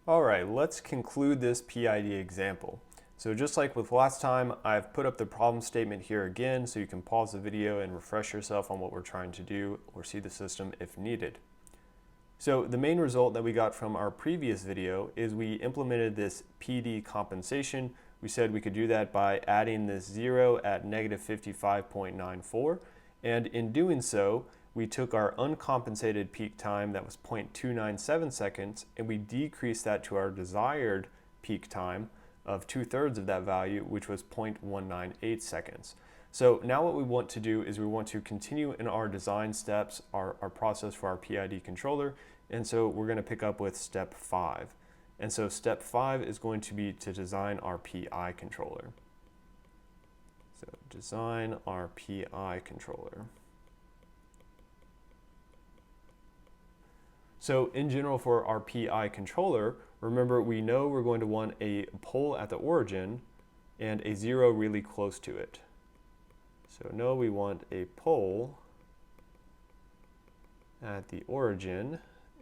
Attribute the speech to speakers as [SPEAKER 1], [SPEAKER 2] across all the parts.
[SPEAKER 1] All right, let's conclude this PID example. So just like with last time, I've put up the problem statement here again so you can pause the video and refresh yourself on what we're trying to do or see the system if needed. So the main result that we got from our previous video is we implemented this PD compensation. We said we could do that by adding this 0 at negative 55.94, and in doing so, we took our uncompensated peak time that was 0.297 seconds and we decreased that to our desired peak time of 2/3 of that value, which was 0.198 seconds. So now what we want to do is we want to continue in our design steps, our process for our PID controller, and so we're going to pick up with step 5. And so step 5 is going to be to design our PI controller. So design our PI controller. So in general for our PI controller, remember we know we're going to want a pole at the origin and a 0 really close to it. So no, we want a pole at the origin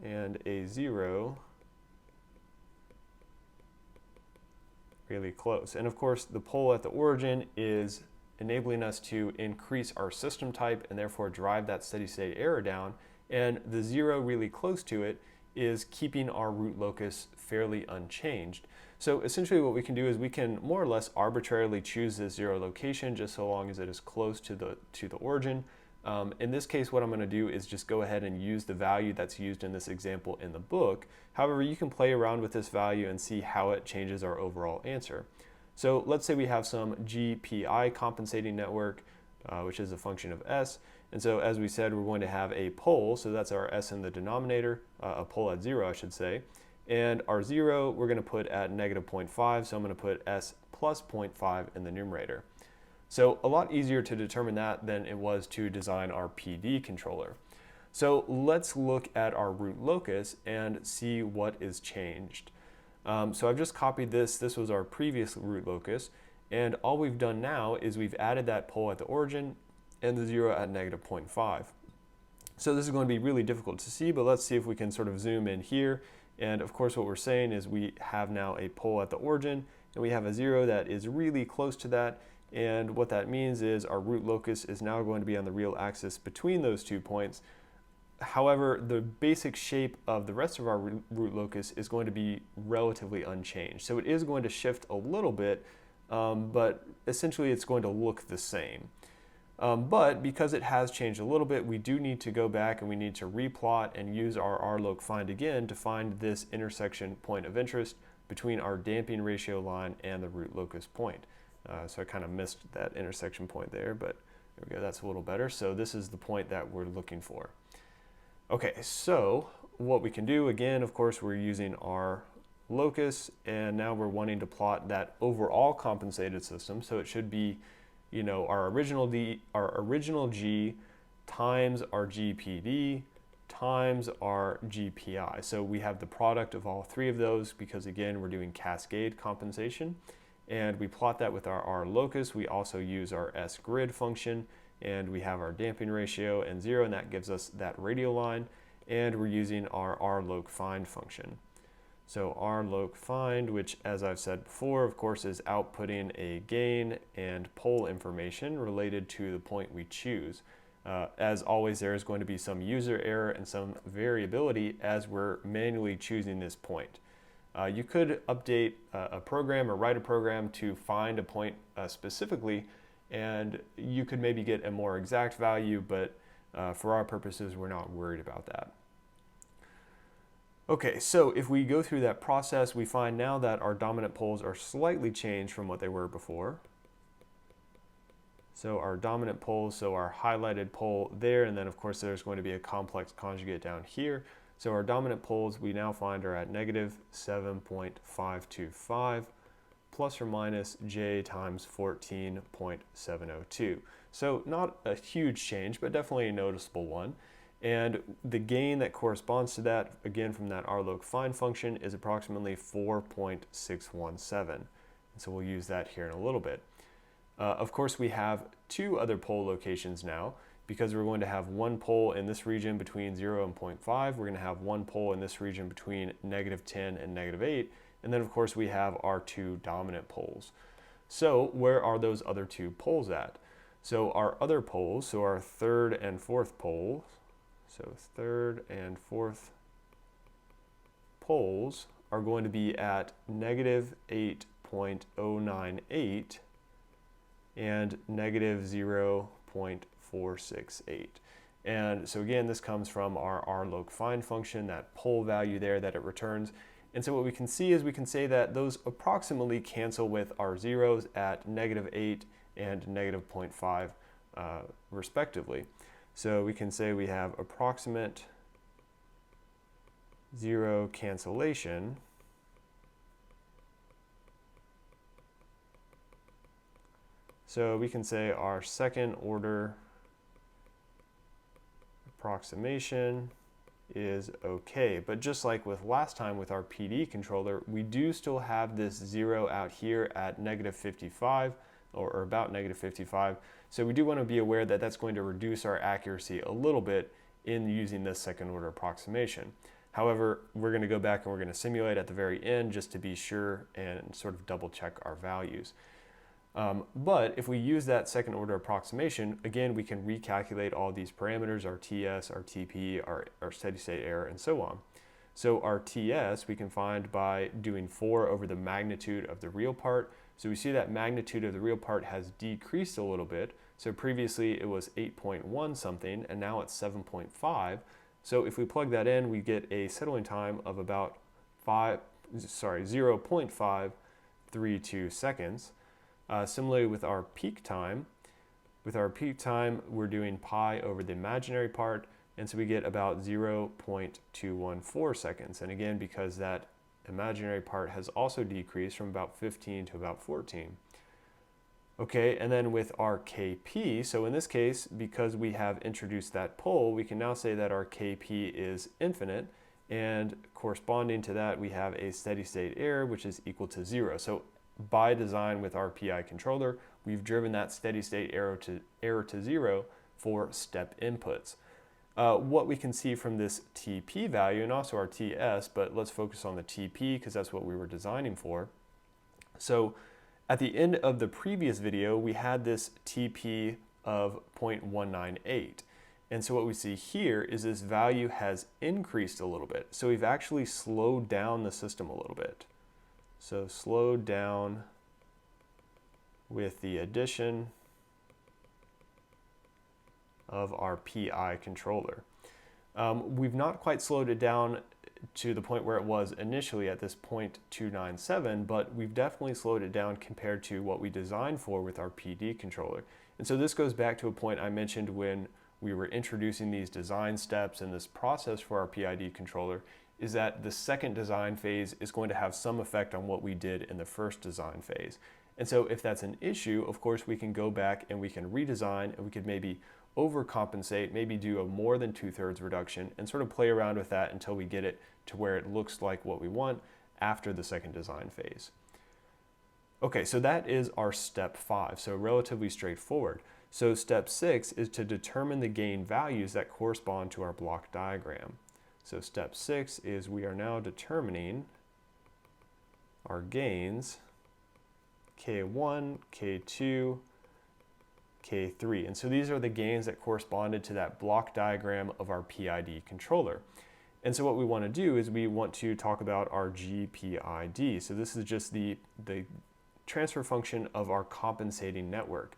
[SPEAKER 1] and a 0 really close. And of course the pole at the origin is enabling us to increase our system type and therefore drive that steady state error down. And the 0 really close to it is keeping our root locus fairly unchanged. So essentially what we can do is we can more or less arbitrarily choose this 0 location just so long as it is close to the origin. In this case, what I'm going to do is just go ahead and use the value that's used in this example in the book. However, you can play around with this value and see how it changes our overall answer. So let's say we have some GPI compensating network, which is a function of S. And so as we said, we're going to have a pole, so that's our S in the denominator, a pole at 0 I should say. And our 0 we're going to put at negative 0.5, so I'm going to put S plus 0.5 in the numerator. So a lot easier to determine that than it was to design our PD controller. So let's look at our root locus and see what is changed. So I've just copied this. This was our previous root locus. And all we've done now is we've added that pole at the origin and the 0 at negative 0.5. So this is going to be really difficult to see, but let's see if we can sort of zoom in here. And of course what we're saying is we have now a pole at the origin and we have a 0 that is really close to that. And what that means is our root locus is now going to be on the real axis between those 2 points. However, the basic shape of the rest of our root locus is going to be relatively unchanged. So it is going to shift a little bit, but essentially it's going to look the same. But because it has changed a little bit, we do need to go back and we need to replot and use our rloc find again to find this intersection point of interest between our damping ratio line and the root locus point. So I kind of missed that intersection point there, but there we go, that's a little better. So this is the point that we're looking for. Okay, so what we can do, again, of course, we're using our locus, and now we're wanting to plot that overall compensated system. So it should be, you know, our original G times our GPD times our GPI. So we have the product of all three of those because, again, we're doing cascade compensation. And we plot that with our R locus. We also use our S grid function, and we have our damping ratio and 0, and that gives us that radial line. And we're using our rloc find function. So rloc find, which as I've said before, of course, is outputting a gain and pole information related to the point we choose. As always, there is going to be some user error and some variability as we're manually choosing this point. You could update a program or write a program to find a point specifically, and you could maybe get a more exact value, but for our purposes, we're not worried about that. Okay, so if we go through that process, we find now that our dominant poles are slightly changed from what they were before. So our dominant poles, so our highlighted pole there, and then of course there's going to be a complex conjugate down here. So our dominant poles we now find are at negative 7.525 plus or minus j times 14.702. So not a huge change, but definitely a noticeable one. And the gain that corresponds to that, again from that rloc find function, is approximately 4.617. And so we'll use that here in a little bit. Of course, we have two other pole locations now, because we're going to have one pole in this region between 0 and 0.5. We're going to have one pole in this region between -10 and -8. And then, of course, we have our two dominant poles. So where are those other two poles at? So our other poles, so our third and fourth poles, so third and fourth poles are going to be at -8.098 and -0.468. And so again, this comes from our rlog find function, that pole value there that it returns. And so what we can see is we can say that those approximately cancel with our zeros at -8 and -0.5 respectively. So we can say we have approximate zero cancellation So we can say our second order approximation is okay. But just like with last time with our PD controller, we do still have this 0 out here at -55 or about -55. So we do want to be aware that that's going to reduce our accuracy a little bit in using this second order approximation. However, we're going to go back and we're going to simulate at the very end just to be sure and sort of double check our values. But if we use that second order approximation, again, we can recalculate all these parameters, our TS, our TP, our steady state error, and so on. So our TS we can find by doing 4 over the magnitude of the real part. So we see that magnitude of the real part has decreased a little bit. So previously it was 8.1 something, and now it's 7.5. So if we plug that in, we get a settling time of about 0.532 seconds. Similarly with our peak time, we're doing pi over the imaginary part, and so we get about 0.214 seconds. And again, because that imaginary part has also decreased from about 15 to about 14. Okay, and then with our KP, so in this case, because we have introduced that pole, we can now say that our KP is infinite, and corresponding to that, we have a steady state error, which is equal to 0. So by design with our PI controller, we've driven that steady state error to 0 for step inputs. What we can see from this TP value and also our TS, but let's focus on the TP because that's what we were designing for. So at the end of the previous video, we had this TP of 0.198. And so what we see here is this value has increased a little bit. So we've actually slowed down the system a little bit. So slowed down with the addition of our PI controller. We've not quite slowed it down to the point where it was initially at this 0.297, but we've definitely slowed it down compared to what we designed for with our PD controller. And so this goes back to a point I mentioned when we were introducing these design steps and this process for our PID controller, is that the second design phase is going to have some effect on what we did in the first design phase. And so if that's an issue, of course, we can go back and we can redesign, and we could maybe overcompensate, maybe do a more than 2/3 reduction and sort of play around with that until we get it to where it looks like what we want after the second design phase. Okay, so that is our step 5, so relatively straightforward. So step 6 is to determine the gain values that correspond to our block diagram. So step 6 is we are now determining our gains K1, K2, K3. And so these are the gains that corresponded to that block diagram of our PID controller. And so what we want to do is we want to talk about our GPID. So this is just the transfer function of our compensating network.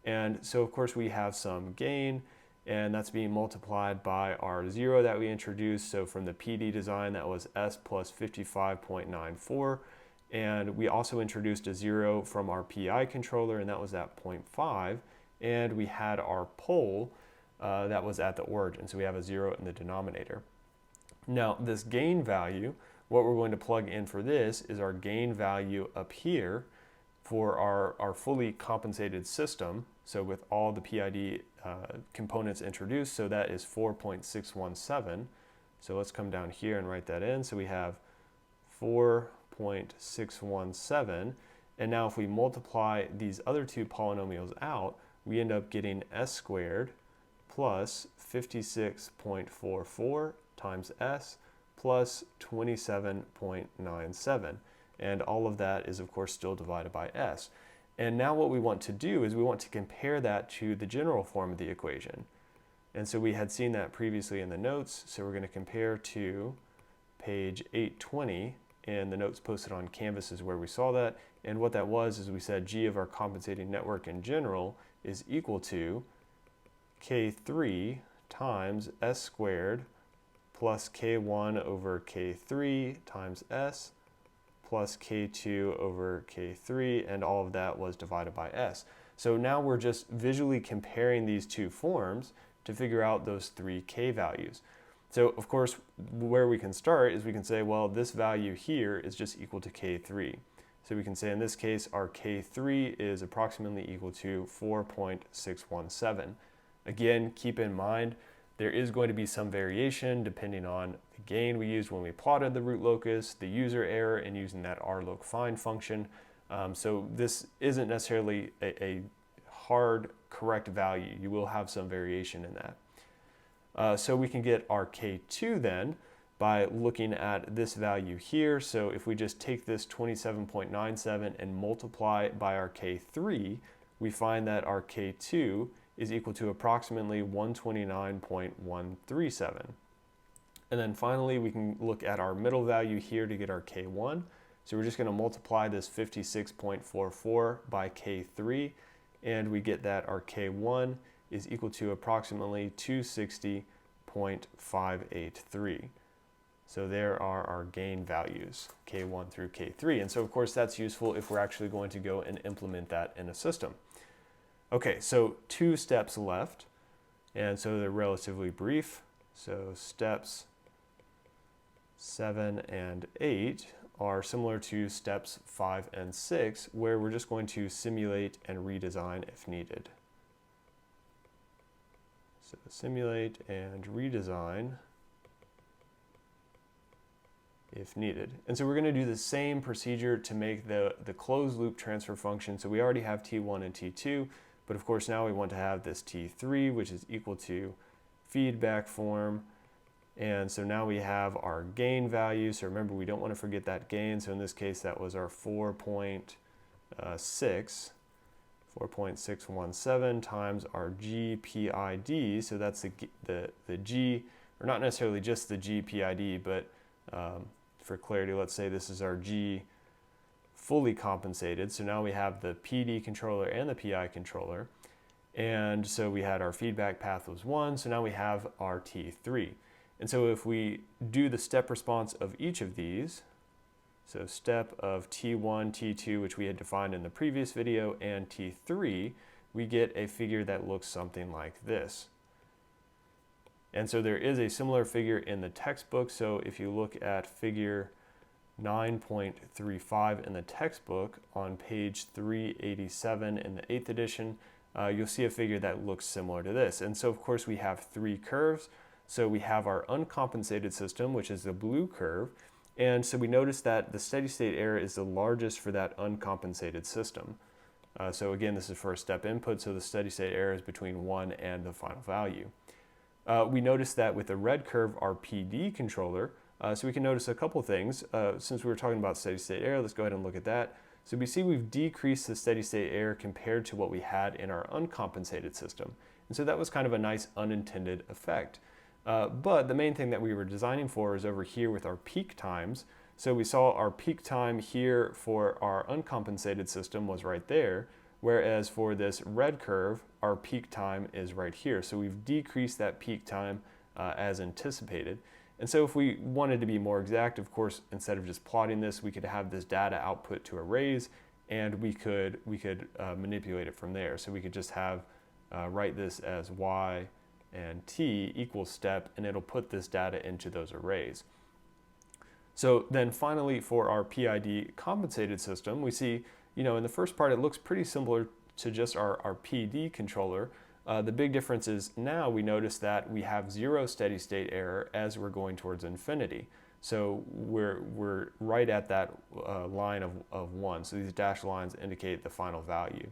[SPEAKER 1] And so of course we have some gain, and that's being multiplied by our 0 that we introduced. So from the PD design, that was S plus 55.94. And we also introduced a 0 from our PI controller, and that was at 0.5. And we had our pole that was at the origin. So we have a 0 in the denominator. Now this gain value, what we're going to plug in for this is our gain value up here for our fully compensated system. So with all the PID components introduced, so that is 4.617. So let's come down here and write that in. So we have 4.617. And now if we multiply these other two polynomials out, we end up getting S squared plus 56.44 times S plus 27.97. And all of that is, of course, still divided by S. And now what we want to do is we want to compare that to the general form of the equation. And so we had seen that previously in the notes, so we're going to compare to page 820, and the notes posted on Canvas is where we saw that. And what that was is we said G of our compensating network in general is equal to K3 times S squared plus K1 over K3 times S plus K2 over K3, and all of that was divided by S. So now we're just visually comparing these two forms to figure out those three K values. So of course, where we can start is we can say, well, this value here is just equal to K3. So we can say in this case, our K3 is approximately equal to 4.617. Again, keep in mind, there is going to be some variation depending on the gain we used when we plotted the root locus, the user error in using that rlocfind function. So this isn't necessarily a hard correct value. You will have some variation in that. So we can get our K2 then by looking at this value here. So if we just take this 27.97 and multiply it by our K3, we find that our K2 is equal to approximately 129.137. And then finally, we can look at our middle value here to get our K1. So we're just going to multiply this 56.44 by K3, and we get that our K1 is equal to approximately 260.583. So there are our gain values, K1 through K3. And so of course that's useful if we're actually going to go and implement that in a system. Okay, so 2 steps left, and so they're relatively brief. So steps 7 and 8 are similar to steps 5 and 6, where we're just going to simulate and redesign if needed. So simulate and redesign if needed. And so we're going to do the same procedure to make the closed loop transfer function. So we already have T1 and T2, but of course now we want to have this T3, which is equal to feedback form. And so now we have our gain value. So remember, we don't want to forget that gain. So in this case, that was our 4.617 times our GPID. So that's the G, or not necessarily just the GPID, but for clarity, let's say this is our G fully compensated. So now we have the PD controller and the PI controller. And so we had our feedback path was 1. So now we have our T3. And so if we do the step response of each of these, so step of T1, T2, which we had defined in the previous video, and T3, we get a figure that looks something like this. And so there is a similar figure in the textbook. So if you look at figure 9.35 in the textbook on page 387 in the 8th edition, you'll see a figure that looks similar to this. And so of course we have 3 curves. So we have our uncompensated system, which is the blue curve. And so we notice that the steady state error is the largest for that uncompensated system. So again, this is for a step input. So the steady state error is between 1 and the final value. We notice that with the red curve, our PD controller, so we can notice a couple things. Since we were talking about steady state error, let's go ahead and look at that. So we see we've decreased the steady state error compared to what we had in our uncompensated system. And so that was kind of a nice unintended effect. But the main thing that we were designing for is over here with our peak times. So we saw our peak time here for our uncompensated system was right there, whereas for this red curve, our peak time is right here. So we've decreased that peak time as anticipated. And so if we wanted to be more exact, of course, instead of just plotting this, we could have this data output to arrays, and we could manipulate it from there. So we could just have write this as y and t equals step, and it'll put this data into those arrays. So then finally, for our PID compensated system, we see, in the first part, it looks pretty similar to just our PD controller. The big difference is now we notice that we have 0 steady state error as we're going towards infinity. So we're right at that line of 1. So these dashed lines indicate the final value.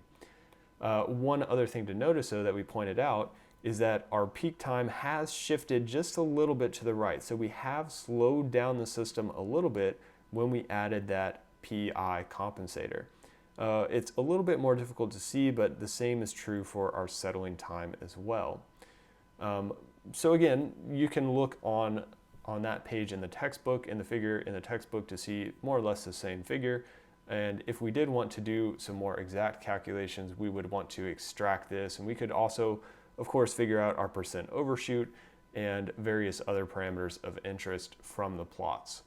[SPEAKER 1] One other thing to notice, though, that we pointed out is that our peak time has shifted just a little bit to the right. So we have slowed down the system a little bit when we added that PI compensator. It's a little bit more difficult to see, but the same is true for our settling time as well. So again, you can look on that page in the textbook, in the figure in the textbook, to see more or less the same figure. And if we did want to do some more exact calculations, we would want to extract this, and we could also, of course, figure out our percent overshoot and various other parameters of interest from the plots.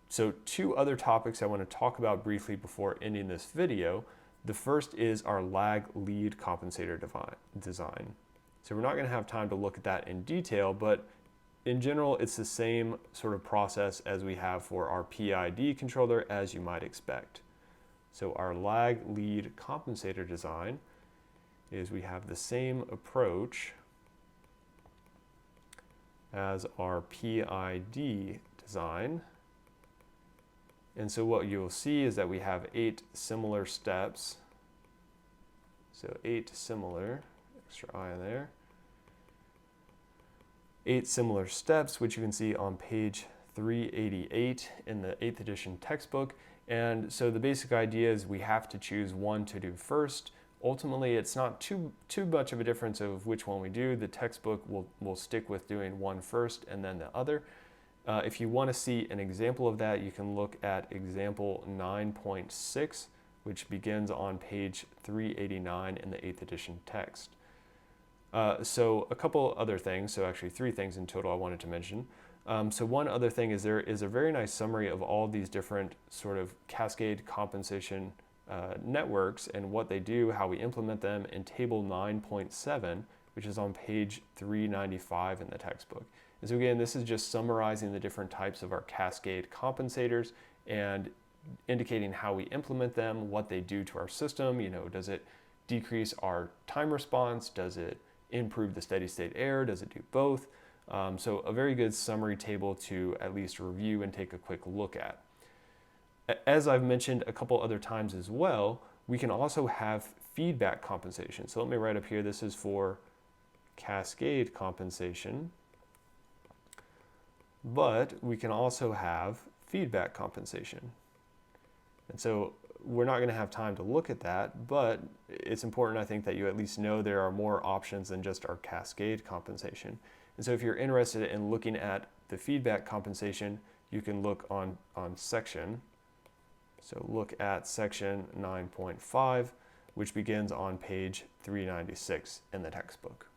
[SPEAKER 1] So 2 other topics I want to talk about briefly before ending this video. The first is our lag lead compensator design. So we're not going to have time to look at that in detail, but in general, it's the same sort of process as we have for our PID controller, as you might expect. So our lag lead compensator design is we have the same approach as our PID design. And so what you'll see is that we have 8 similar steps. So 8 similar, extra I in there. 8 similar steps, which you can see on page 388 in the 8th edition textbook. And so the basic idea is we have to choose one to do first. Ultimately, it's not too much of a difference of which one we do. The textbook will stick with doing one first and then the other. If you want to see an example of that, you can look at example 9.6, which begins on page 389 in the 8th edition text. So a couple other things, so actually 3 things in total I wanted to mention. So one other thing is there is a very nice summary of all these different sort of cascade compensation networks and what they do, how we implement them in table 9.7, which is on page 395 in the textbook. And so again, this is just summarizing the different types of our cascade compensators and indicating how we implement them, what they do to our system. You know, does it decrease our time response? Does it improve the steady state error? Does it do both? So a very good summary table to at least review and take a quick look at. As I've mentioned a couple other times as well, we can also have feedback compensation. So let me write up here, this is for cascade compensation, but we can also have feedback compensation. And so we're not going to have time to look at that, but it's important, I think, that you at least know there are more options than just our cascade compensation. And so if you're interested in looking at the feedback compensation, you can look on section. So look at section 9.5, which begins on page 396 in the textbook.